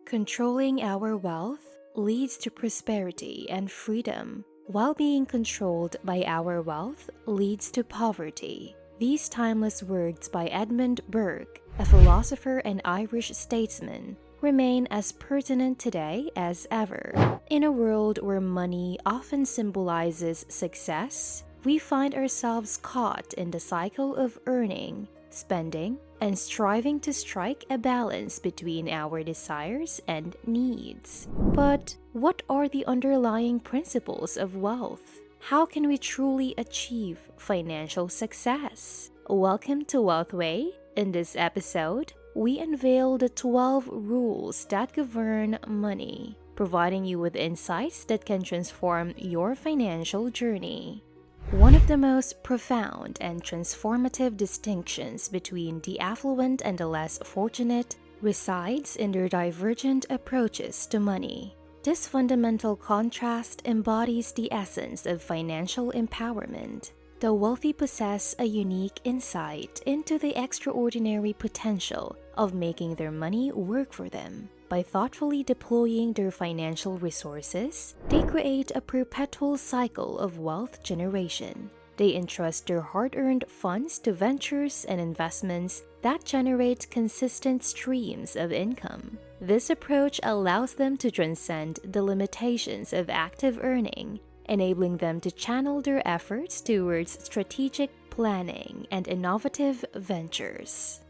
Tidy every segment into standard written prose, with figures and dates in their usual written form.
Controlling our wealth leads to prosperity and freedom, while being controlled by our wealth leads to poverty. These timeless words by Edmund Burke, a philosopher and Irish statesman, remain as pertinent today as ever. In a world where money often symbolizes success, we find ourselves caught in the cycle of earning, spending, and striving to strike a balance between our desires and needs. But what are the underlying principles of wealth? How can we truly achieve financial success? Welcome to Wealthway. In this episode, we unveil the 12 rules that govern money, providing you with insights that can transform your financial journey. One of the most profound and transformative distinctions between the affluent and the less fortunate resides in their divergent approaches to money. This fundamental contrast embodies the essence of financial empowerment. The wealthy possess a unique insight into the extraordinary potential of making their money work for them. By thoughtfully deploying their financial resources, they create a perpetual cycle of wealth generation. They entrust their hard-earned funds to ventures and investments that generate consistent streams of income. This approach allows them to transcend the limitations of active earning, enabling them to channel their efforts towards strategic planning and innovative ventures.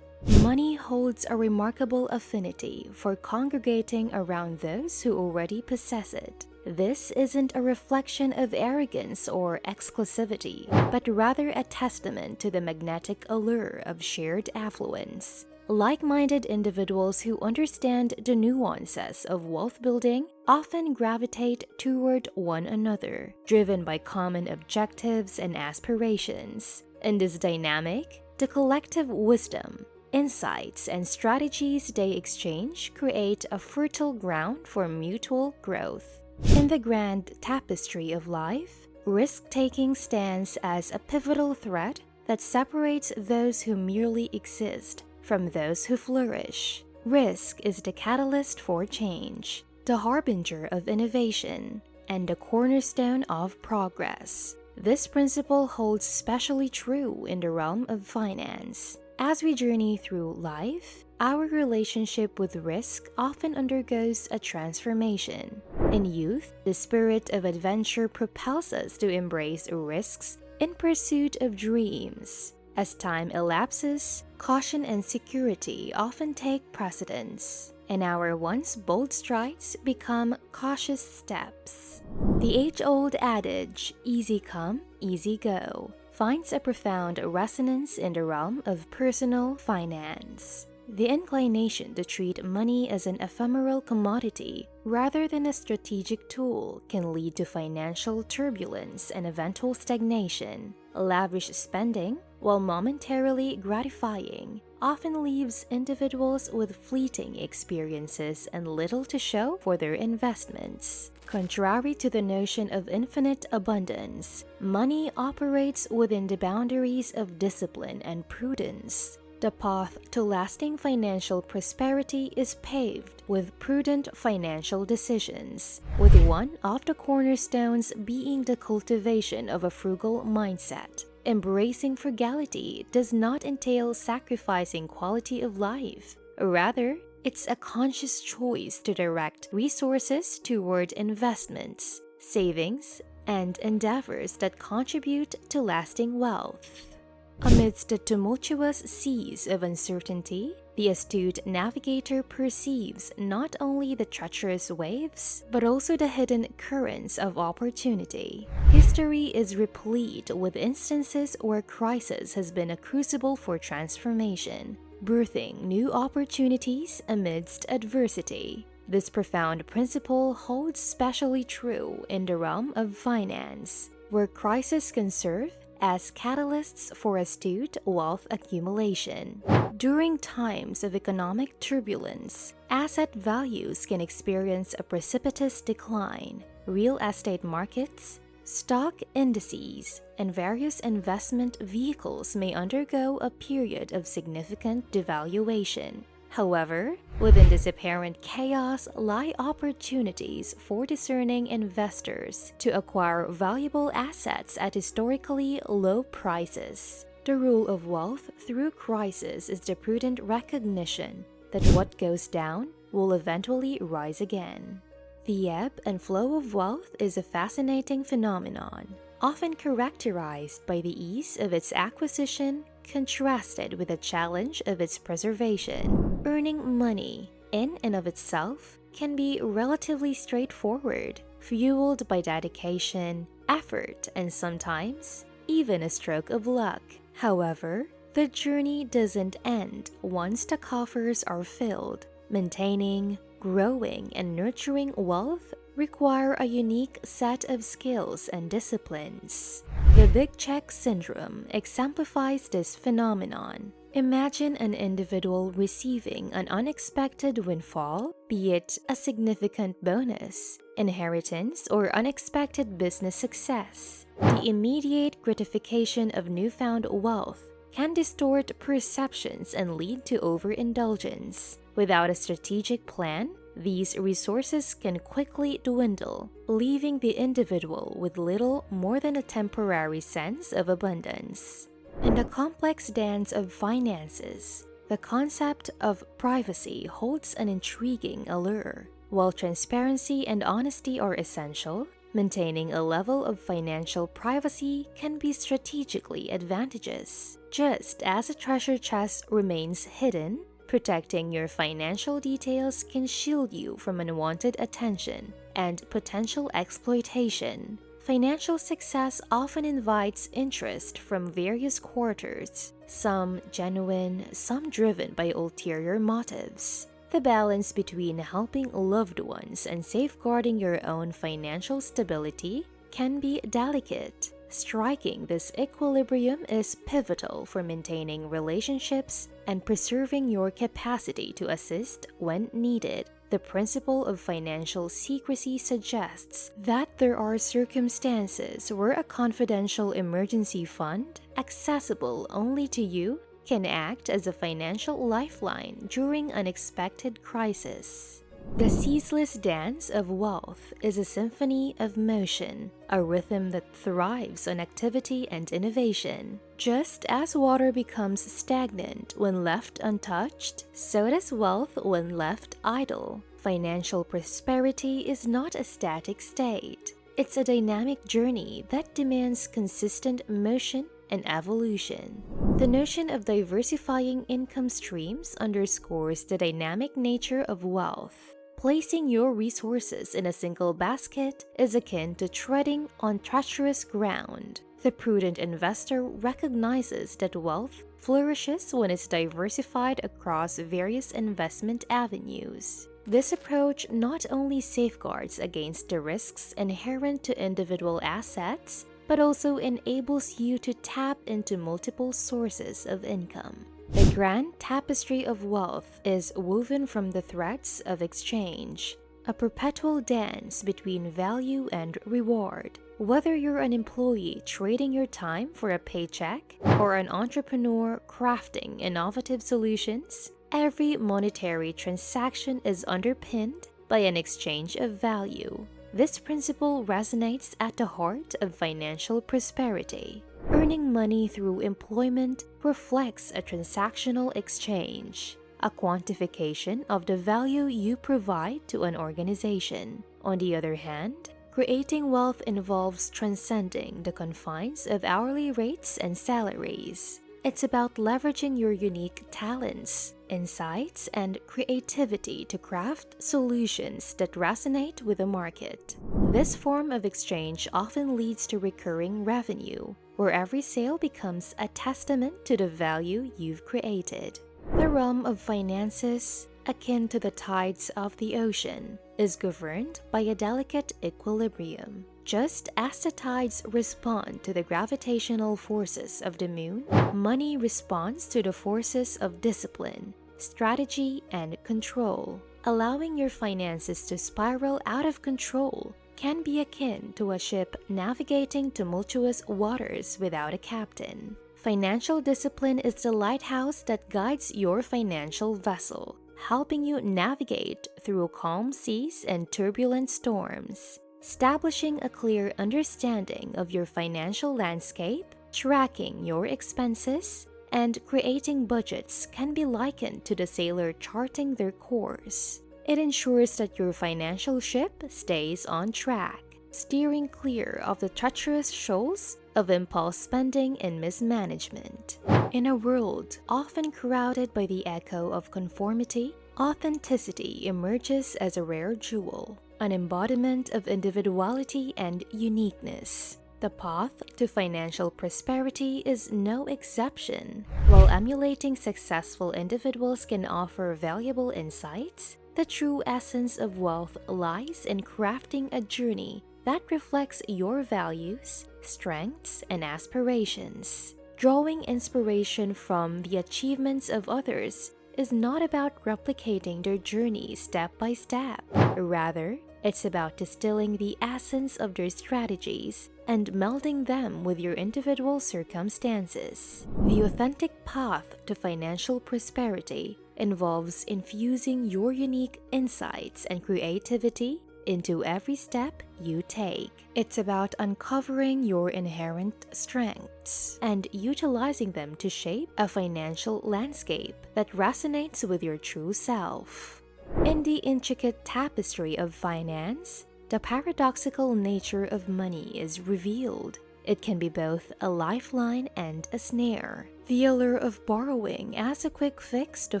Money holds a remarkable affinity for congregating around those who already possess it. This isn't a reflection of arrogance or exclusivity, but rather a testament to the magnetic allure of shared affluence. Like-minded individuals who understand the nuances of wealth building often gravitate toward one another, driven by common objectives and aspirations. In this dynamic, the collective wisdom, insights, and strategies they exchange create a fertile ground for mutual growth. In the grand tapestry of life, risk-taking stands as a pivotal thread that separates those who merely exist from those who flourish. Risk is the catalyst for change, the harbinger of innovation, and the cornerstone of progress. This principle holds especially true in the realm of finance. As we journey through life, our relationship with risk often undergoes a transformation. In youth, the spirit of adventure propels us to embrace risks in pursuit of dreams. As time elapses, caution and security often take precedence, and our once bold strides become cautious steps. The age-old adage, "easy come, easy go," finds a profound resonance in the realm of personal finance. The inclination to treat money as an ephemeral commodity rather than a strategic tool can lead to financial turbulence and eventual stagnation. Lavish spending, while momentarily gratifying, often leaves individuals with fleeting experiences and little to show for their investments. Contrary to the notion of infinite abundance, money operates within the boundaries of discipline and prudence. The path to lasting financial prosperity is paved with prudent financial decisions, with one of the cornerstones being the cultivation of a frugal mindset. Embracing frugality does not entail sacrificing quality of life. Rather, it's a conscious choice to direct resources toward investments, savings, and endeavors that contribute to lasting wealth. Amidst the tumultuous seas of uncertainty, the astute navigator perceives not only the treacherous waves, but also the hidden currents of opportunity. History is replete with instances where crisis has been a crucible for transformation, birthing new opportunities amidst adversity. This profound principle holds especially true in the realm of finance, where crises can serve as catalysts for astute wealth accumulation. During times of economic turbulence, asset values can experience a precipitous decline. Real estate markets, stock indices, and various investment vehicles may undergo a period of significant devaluation. However, within this apparent chaos lie opportunities for discerning investors to acquire valuable assets at historically low prices. The rule of wealth through crisis is the prudent recognition that what goes down will eventually rise again. The ebb and flow of wealth is a fascinating phenomenon, often characterized by the ease of its acquisition contrasted with the challenge of its preservation. Earning money, in and of itself, can be relatively straightforward, fueled by dedication, effort, and sometimes even a stroke of luck. However, the journey doesn't end once the coffers are filled. Maintaining, growing, and nurturing wealth require a unique set of skills and disciplines. The big check syndrome exemplifies this phenomenon. Imagine an individual receiving an unexpected windfall, be it a significant bonus, inheritance, or unexpected business success. The immediate gratification of newfound wealth can distort perceptions and lead to overindulgence. Without a strategic plan, these resources can quickly dwindle, leaving the individual with little more than a temporary sense of abundance. In the complex dance of finances, the concept of privacy holds an intriguing allure. While transparency and honesty are essential, maintaining a level of financial privacy can be strategically advantageous. Just as a treasure chest remains hidden, protecting your financial details can shield you from unwanted attention and potential exploitation. Financial success often invites interest from various quarters, some genuine, some driven by ulterior motives. The balance between helping loved ones and safeguarding your own financial stability can be delicate. Striking this equilibrium is pivotal for maintaining relationships and preserving your capacity to assist when needed. The principle of financial secrecy suggests that there are circumstances where a confidential emergency fund, accessible only to you, can act as a financial lifeline during unexpected crisis. The ceaseless dance of wealth is a symphony of motion, a rhythm that thrives on activity and innovation. Just as water becomes stagnant when left untouched, so does wealth when left idle. Financial prosperity is not a static state. It's a dynamic journey that demands consistent motion and evolution. The notion of diversifying income streams underscores the dynamic nature of wealth. Placing your resources in a single basket is akin to treading on treacherous ground. The prudent investor recognizes that wealth flourishes when it's diversified across various investment avenues. This approach not only safeguards against the risks inherent to individual assets, but also enables you to tap into multiple sources of income. The grand tapestry of wealth is woven from the threads of exchange, a perpetual dance between value and reward. Whether you're an employee trading your time for a paycheck or an entrepreneur crafting innovative solutions, every monetary transaction is underpinned by an exchange of value. This principle resonates at the heart of financial prosperity. Earning money through employment reflects a transactional exchange, a quantification of the value you provide to an organization. On the other hand, creating wealth involves transcending the confines of hourly rates and salaries. It's about leveraging your unique talents, insights, and creativity to craft solutions that resonate with the market. This form of exchange often leads to recurring revenue, where every sale becomes a testament to the value you've created. The realm of finances, akin to the tides of the ocean, is governed by a delicate equilibrium. Just as the tides respond to the gravitational forces of the moon, money responds to the forces of discipline, strategy, and control. Allowing your finances to spiral out of control can be akin to a ship navigating tumultuous waters without a captain. Financial discipline is the lighthouse that guides your financial vessel, helping you navigate through calm seas and turbulent storms. Establishing a clear understanding of your financial landscape, tracking your expenses, and creating budgets can be likened to the sailor charting their course. It ensures that your financial ship stays on track, steering clear of the treacherous shoals of impulse spending and mismanagement. In a world often crowded by the echo of conformity, authenticity emerges as a rare jewel, an embodiment of individuality and uniqueness. The path to financial prosperity is no exception. While emulating successful individuals can offer valuable insights, the true essence of wealth lies in crafting a journey that reflects your values, strengths, and aspirations. Drawing inspiration from the achievements of others is not about replicating their journey step by step. Rather, it's about distilling the essence of their strategies and melding them with your individual circumstances. The authentic path to financial prosperity involves infusing your unique insights and creativity into every step you take. It's about uncovering your inherent strengths and utilizing them to shape a financial landscape that resonates with your true self. In the intricate tapestry of finance, the paradoxical nature of money is revealed. It can be both a lifeline and a snare. The allure of borrowing as a quick fix to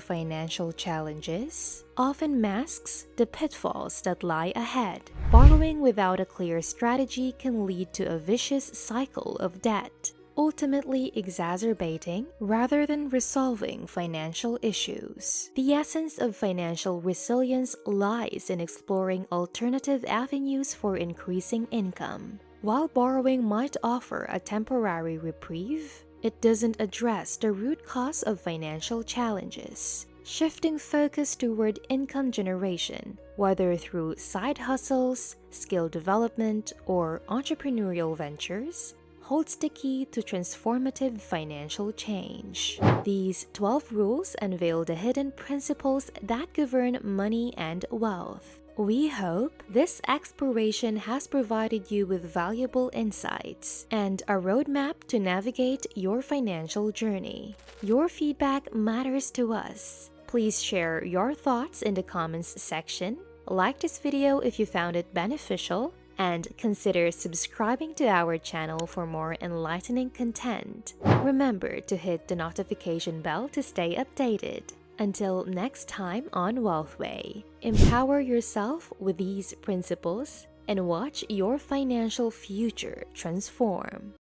financial challenges often masks the pitfalls that lie ahead. Borrowing without a clear strategy can lead to a vicious cycle of debt, ultimately exacerbating rather than resolving financial issues. The essence of financial resilience lies in exploring alternative avenues for increasing income. While borrowing might offer a temporary reprieve, it doesn't address the root cause of financial challenges. Shifting focus toward income generation, whether through side hustles, skill development, or entrepreneurial ventures, holds the key to transformative financial change. These 12 rules unveil the hidden principles that govern money and wealth. We hope this exploration has provided you with valuable insights and a roadmap to navigate your financial journey. Your feedback matters to us. Please share your thoughts in the comments section, like this video if you found it beneficial, and consider subscribing to our channel for more enlightening content. Remember to hit the notification bell to stay updated. Until next time on Wealthway, empower yourself with these principles and watch your financial future transform.